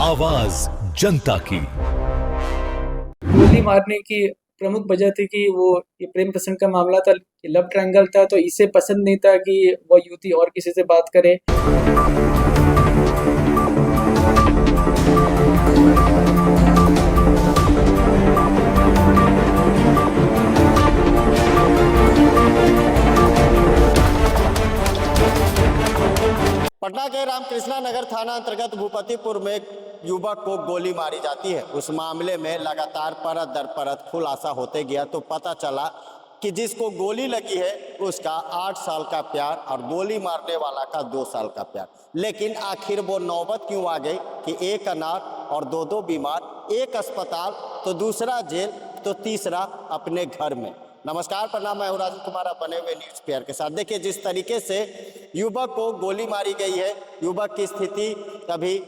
आवाज जनता की। गोली मारने की प्रमुख वजह थी कि वो ये प्रेम प्रसंग का मामला था, लव ट्रायंगल था, तो इसे पसंद नहीं था कि वो युवती और किसी से बात करे। पटना के रामकृष्णा नगर थाना अंतर्गत भूपतिपुर में एक युवक को गोली मारी जाती है। उस मामले में लगातार परत दर परत खुलासा होते गया तो पता चला कि जिसको गोली लगी है उसका 8 साल का प्यार और गोली मारने वाला का 2 साल का प्यार। लेकिन आखिर वो नौबत क्यों आ गई कि एक अनाथ और दो बीमार, एक अस्पताल तो दूसरा जेल तो तीसरा अपने घर में। नमस्कार, प्रणाम, मैं हूं राजन कुमार, आप बने हुए न्यूज पेयर के साथ। देखिए जिस तरीके से युवक को गोली मारी गई है, युवक की स्थिति अभी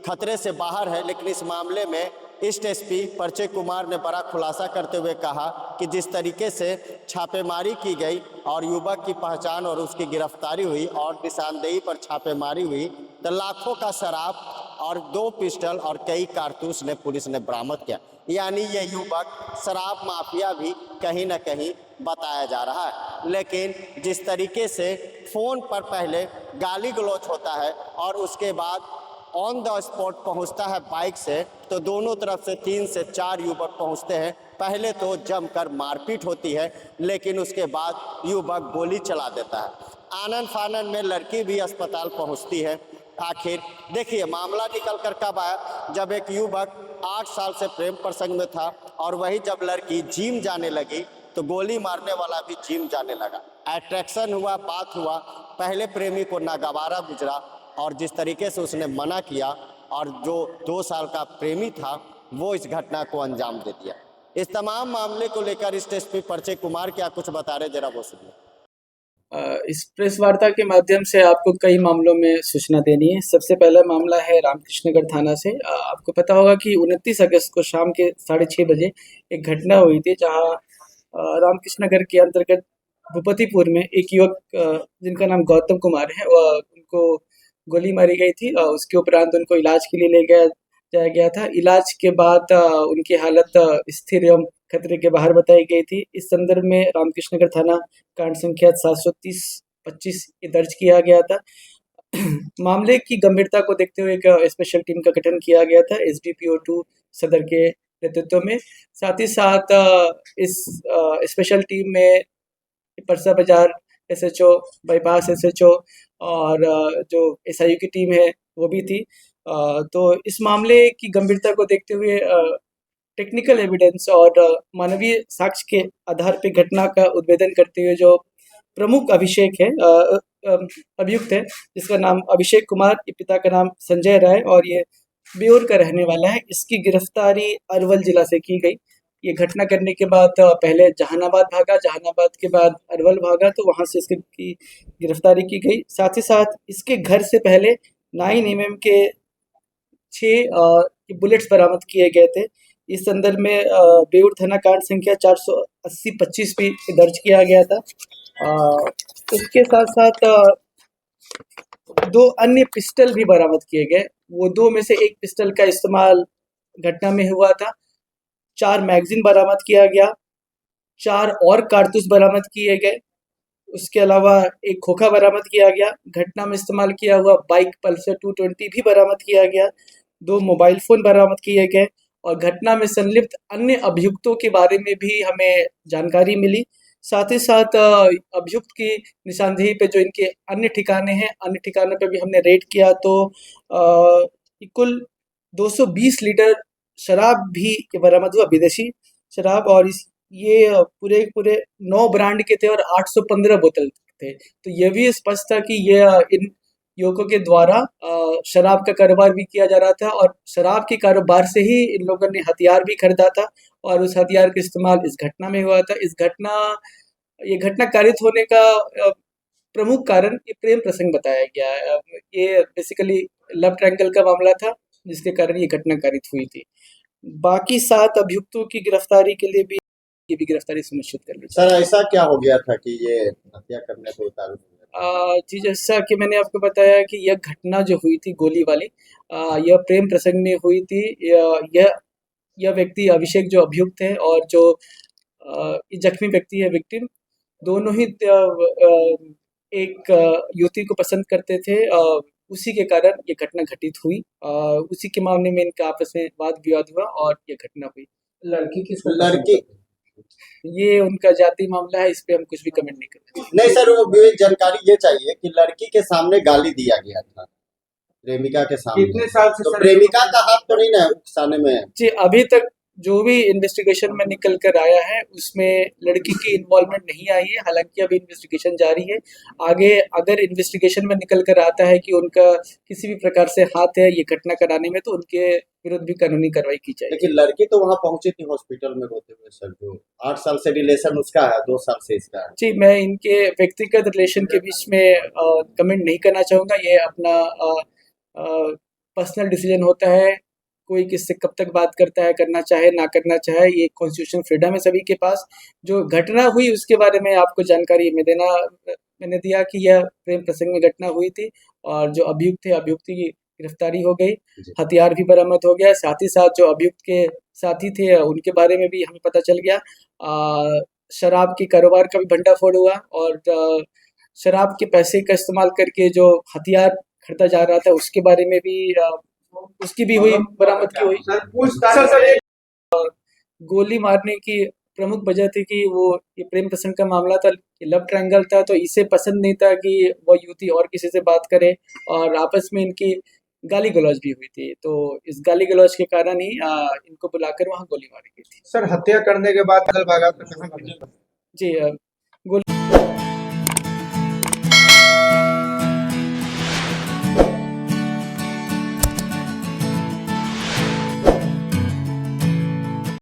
खतरे से बाहर है, लेकिन इस मामले में ईस्ट एसपी परिचय कुमार ने बड़ा खुलासा करते हुए कहा कि जिस तरीके से छापेमारी की गई और युवक की पहचान और उसकी गिरफ्तारी हुई और निशानदेही पर छापेमारी हुई तो लाखों का शराब और 2 पिस्टल और कई कारतूस ने पुलिस ने बरामद किया। यानी ये युवक शराब माफिया भी कहीं ना कहीं बताया जा रहा है। लेकिन जिस तरीके से फ़ोन पर पहले गाली गलौज होता है और उसके बाद ऑन द स्पॉट पहुंचता है बाइक से, तो दोनों तरफ से 3 से 4 युवक पहुंचते हैं। पहले तो जमकर मारपीट होती है, लेकिन उसके बाद युवक गोली चला देता है। आनन फानन में लड़की भी अस्पताल पहुंचती है। आखिर देखिए मामला निकल कर कब आया, जब एक युवक 8 साल से प्रेम प्रसंग में था और वही जब लड़की जिम जाने लगी तो गोली मारने वाला भी जिम जाने लगा। अट्रैक्शन हुआ, बात हुआ, पहले प्रेमी को नागवारा गुजरा और जिस तरीके से उसने मना किया और जो 2 साल का प्रेमी था वो इस घटना को अंजाम दे दिया। इस तमाम मामले को लेकर ईस्ट एसपी परिचय कुमार क्या कुछ बता रहे, जरा वो सुनिए। इस प्रेस वार्ता के माध्यम से आपको कई मामलों में सूचना देनी है। सबसे पहला मामला है रामकृष्णनगर थाना से। आपको पता होगा कि 29 अगस्त को शाम के 6:30 बजे एक घटना हुई थी, जहां रामकृष्णनगर के अंतर्गत भूपतिपुर में एक युवक जिनका नाम गौतम कुमार है, उनको गोली मारी गई थी। उसके उपरांत उनको इलाज के लिए ले जाया गया था। इलाज के बाद उनकी हालत स्थिर एवं खतरे के बाहर बताई गई थी। इस संदर्भ में रामकृष्णनगर थाना कांड संख्या 730-25 दर्ज किया गया था। मामले की गंभीरता को देखते हुए एक स्पेशल टीम का गठन किया गया था SDPO 2 सदर के नेतृत्व में। साथ ही साथ इस स्पेशल टीम में परसा बाजार SHO, बाईपास SHO और जो SIU की टीम है वो भी थी। तो इस मामले की गंभीरता को देखते हुए टेक्निकल एविडेंस और मानवीय साक्ष्य के आधार पर घटना का उद्भेदन करते हुए जो प्रमुख अभिषेक है अभियुक्त है, जिसका नाम अभिषेक कुमार, पिता का नाम संजय राय और ये बेउर का रहने वाला है। इसकी गिरफ्तारी अरवल जिला से की गई। ये घटना करने के बाद पहले जहानाबाद भागा, जहानाबाद के बाद अरवल भागा, तो वहाँ से इसकी गिरफ्तारी की गई। साथ ही साथ इसके घर से पहले 9mm के 6 बुलेट्स बरामद किए गए थे। इस संदर्भ में बेउर थाना कांड संख्या 480-25 भी दर्ज किया गया था। इसके साथ साथ 2 अन्य पिस्टल भी बरामद किए गए। वो 2 में से एक पिस्टल का इस्तेमाल घटना में हुआ था। 4 मैगजीन बरामद किया गया, 4 और कारतूस बरामद किए गए। उसके अलावा एक खोखा बरामद किया गया। घटना में इस्तेमाल किया हुआ बाइक पल्सर 220 भी बरामद किया गया। 2 मोबाइल फ़ोन बरामद किए गए और घटना में संलिप्त अन्य अभियुक्तों के बारे में भी हमें जानकारी मिली। साथ ही साथ अभियुक्त की निशानदेही पे जो इनके अन्य ठिकाने हैं, अन्य ठिकानों पे भी हमने रेड किया, तो कुल 220 लीटर शराब भी बरामद हुआ, विदेशी शराब, और ये पूरे 9 ब्रांड के थे और 815 बोतल थे। तो ये भी स्पष्ट था कि ये इन युवकों के द्वारा शराब का कारोबार भी किया जा रहा था और शराब के कारोबार से ही इन लोगों ने हथियार भी खरीदा था और उस हथियार का इस्तेमाल इस घटना में हुआ था। ये घटना कारित होने का प्रमुख कारण ये प्रेम प्रसंग बताया गया है। ये बेसिकली लव ट्रायंगल का मामला था, जिसके कारण ये घटना कारित हुई थी। बाकी 7 अभियुक्तों की गिरफ्तारी के लिए भी गिरफ्तारी सुनिश्चित कर ली। सर ऐसा क्या हो गया था कि ये हत्या करने को उतारू? जी जैसा कि मैंने आपको बताया कि यह घटना जो हुई थी गोली वाली, यह प्रेम प्रसंग में हुई थी। यह व्यक्ति अभिषेक जो अभियुक्त है और जो जख्मी व्यक्ति है विक्टिम, दोनों ही एक युवती को पसंद करते थे। उसी के कारण ये घटना घटित हुई। उसी के मामले में इनका आपस में वाद विवाद हुआ और ये घटना हुई। लड़की किसको लड़की ये उनका जाति मामला है, इस पे हम कुछ भी कमेंट नहीं करते। नहीं सर, वो भी जानकारी ये चाहिए कि लड़की के सामने गाली दिया गया था प्रेमिका के सामने, कितने साल से तो सर प्रेमिका का हाथ तो नहीं ना उकसाने में? जी अभी तक जो भी इन्वेस्टिगेशन में निकल कर आया है उसमें लड़की की इन्वॉल्वमेंट नहीं आई है। हालांकि अभी इन्वेस्टिगेशन जारी है। आगे अगर इन्वेस्टिगेशन में निकल कर आता है कि उनका किसी भी प्रकार से हाथ है ये घटना कराने में, तो उनके विरुद्ध भी कानूनी कार्रवाई की जाएगी। लेकिन लड़की तो वहां पहुंची थी हॉस्पिटल में रोते हुए सर, जो 8 साल से रिलेशन उसका है, 2 साल से इसका है। जी मैं इनके व्यक्तिगत रिलेशन के बीच में कमेंट नहीं करना चाहूँगा। ये अपना पर्सनल डिसीजन होता है। कोई किससे कब तक बात करता है, करना चाहे ना करना चाहे, ये कॉन्स्टिट्यूशन फ्रीडम है सभी के पास। जो घटना हुई उसके बारे में आपको जानकारी मैंने दिया कि यह प्रेम प्रसंग में घटना हुई थी और जो अभियुक्त थे अभियुक्ति की गिरफ्तारी हो गई, हथियार भी बरामद हो गया। साथ ही साथ जो अभियुक्त के साथी थे उनके बारे में भी हमें पता चल गया। शराब के कारोबार का भी भंडाफोड़ हुआ और शराब के पैसे का इस्तेमाल करके जो हथियार खरीदा जा रहा था उसके बारे में भी उसकी भी हुई बरामदगी हुई। सर पूछताछ गोली मारने की प्रमुख वजह थी कि वो ये प्रेम प्रसंग का मामला था, लव ट्रायंगल था, तो इसे पसंद नहीं था कि वो युवती और किसी से बात करे और आपस में इनकी गाली गलौज भी हुई थी। तो इस गाली गलौज के कारण ही इनको बुलाकर वहाँ गोली मारी गई थी। सर हत्या करने के बाद भागा तो कहाँ भागा? जी गोली